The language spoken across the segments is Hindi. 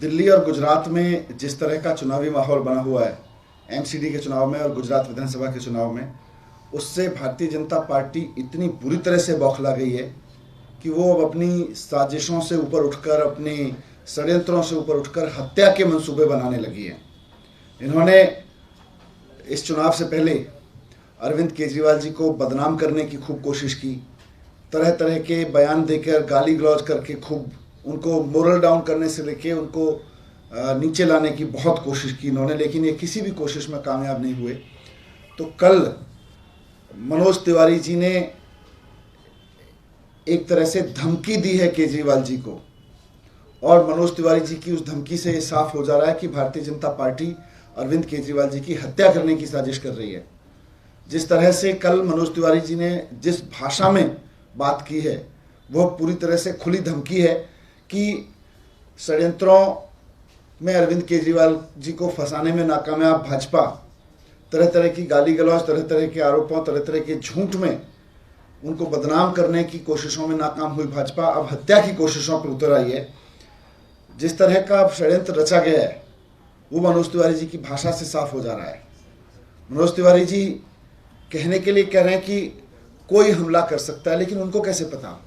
दिल्ली और गुजरात में जिस तरह का चुनावी माहौल बना हुआ है एमसीडी के चुनाव में और गुजरात विधानसभा के चुनाव में, उससे भारतीय जनता पार्टी इतनी बुरी तरह से बौखला गई है कि वो अब अपनी साजिशों से ऊपर उठकर, अपनी षड्यंत्रों से ऊपर उठकर हत्या के मंसूबे बनाने लगी है। इन्होंने इस चुनाव से पहले अरविंद केजरीवाल जी को बदनाम करने की खूब कोशिश की, तरह तरह के बयान देकर, गाली गलौज करके खूब उनको मोरल डाउन करने से लेके उनको नीचे लाने की बहुत कोशिश की इन्होंने, लेकिन ये किसी भी कोशिश में कामयाब नहीं हुए। तो कल मनोज तिवारी जी ने एक तरह से धमकी दी है केजरीवाल जी को, और मनोज तिवारी जी की उस धमकी से ये साफ हो जा रहा है कि भारतीय जनता पार्टी अरविंद केजरीवाल जी की हत्या करने की साजिश कर रही है। जिस तरह से कल मनोज तिवारी जी ने जिस भाषा में बात की है, वह पूरी तरह से खुली धमकी है कि षड्यंत्रों में अरविंद केजरीवाल जी को फंसाने में नाकामयाब भाजपा तरह तरह की गाली गलौज, तरह तरह के आरोपों, तरह तरह के झूठ में उनको बदनाम करने की कोशिशों में नाकाम हुई भाजपा अब हत्या की कोशिशों पर उतर आई है। जिस तरह का षड्यंत्र रचा गया है वो मनोज तिवारी जी की भाषा से साफ हो जा रहा है। मनोज तिवारी जी कहने के लिए कह रहे हैं कि कोई हमला कर सकता है, लेकिन उनको कैसे पता,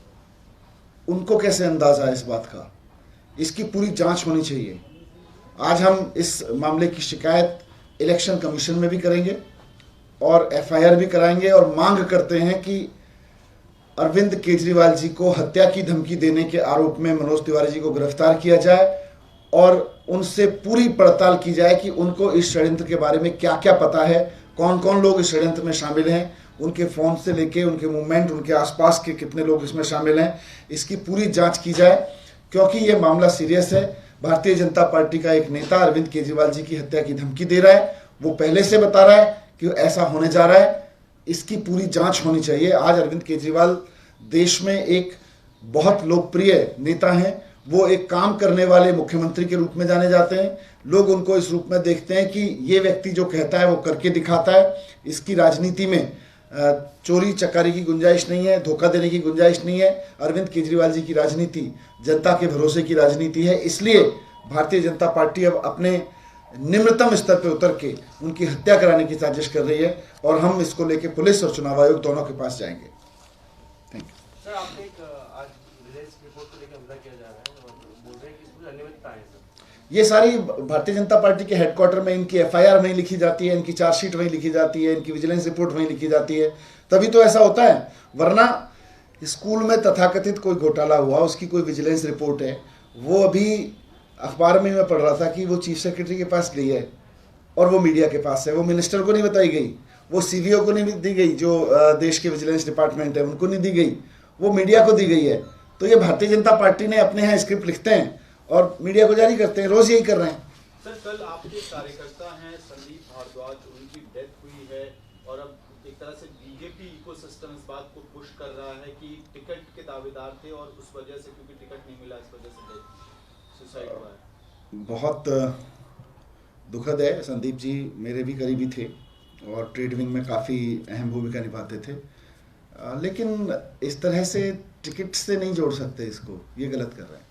उनको कैसे अंदाजा है इस बात का? इसकी पूरी जांच होनी चाहिए। आज हम इस मामले की शिकायत इलेक्शन कमीशन में भी करेंगे और एफआईआर भी कराएंगे और मांग करते हैं कि अरविंद केजरीवाल जी को हत्या की धमकी देने के आरोप में मनोज तिवारी जी को गिरफ्तार किया जाए और उनसे पूरी पड़ताल की जाए कि उनको इस षड्यंत्र के बारे में क्या क्या पता है, कौन कौन लोग इस षड्यंत्र में शामिल हैं, उनके फ़ोन से लेके उनके मूवमेंट, उनके आसपास के कितने लोग इसमें शामिल हैं, इसकी पूरी जांच की जाए। क्योंकि ये मामला सीरियस है। भारतीय जनता पार्टी का एक नेता अरविंद केजरीवाल जी की हत्या की धमकी दे रहा है, वो पहले से बता रहा है कि ऐसा होने जा रहा है। इसकी पूरी जांच होनी चाहिए। आज अरविंद केजरीवाल देश में एक बहुत लोकप्रिय नेता हैं, वो एक काम करने वाले मुख्यमंत्री के रूप में जाने जाते हैं। लोग उनको इस रूप में देखते हैं कि ये व्यक्ति जो कहता है वो करके दिखाता है। इसकी राजनीति में चोरी चकारी की गुंजाइश नहीं है, धोखा देने की गुंजाइश नहीं है। अरविंद केजरीवाल जी की राजनीति जनता के भरोसे की राजनीति है। इसलिए भारतीय जनता पार्टी अब अपने निम्नतम स्तर पर उतर के उनकी हत्या कराने की साजिश कर रही है और हम इसको लेके पुलिस और चुनाव आयोग दोनों के पास जाएंगे। Thank you sir. आपने एक आज रिलायंस रिपोर्ट को लेकर हमला किया जा रहा है और बोल रहे हैं कि इसमें अनियमितता है सर। ये सारी भारतीय जनता पार्टी के हेडक्वार्टर में इनकी एफआईआर वहीं लिखी जाती है, इनकी चार्जशीट वहीं लिखी जाती है, इनकी विजिलेंस रिपोर्ट वहीं लिखी जाती है, तभी तो ऐसा होता है। वरना स्कूल में तथाकथित कोई घोटाला हुआ, उसकी कोई विजिलेंस रिपोर्ट है, वो अभी अखबार में मैं पढ़ रहा था कि वो चीफ सेक्रेटरी के पास गई है और वो मीडिया के पास है। वो मिनिस्टर को नहीं बताई गई, वो सीवीओ को नहीं दी गई, जो देश के विजिलेंस डिपार्टमेंट है उनको नहीं दी गई, वो मीडिया को दी गई है। तो ये भारतीय जनता पार्टी ने अपने यहाँ स्क्रिप्ट लिखते हैं और मीडिया को जारी करते हैं, रोज यही कर रहे हैं। सर, कल आपके कार्यकर्ता हैं संदीप भारद्वाज, उनकी डेथ हुई है और अब एक तरह से बीजेपी इकोसिस्टम इस बात को पुश कर रहा है कि टिकट के दावेदार थे और उस वजह से, क्योंकि टिकट नहीं मिला, इस वजह से सुसाइड हुआ है। बहुत दुखद है। संदीप जी मेरे भी करीबी थे और ट्रेड विंग में काफ़ी अहम भूमिका निभाते थे, लेकिन इस तरह से टिकट से नहीं जोड़ सकते इसको, ये गलत कर रहे हैं।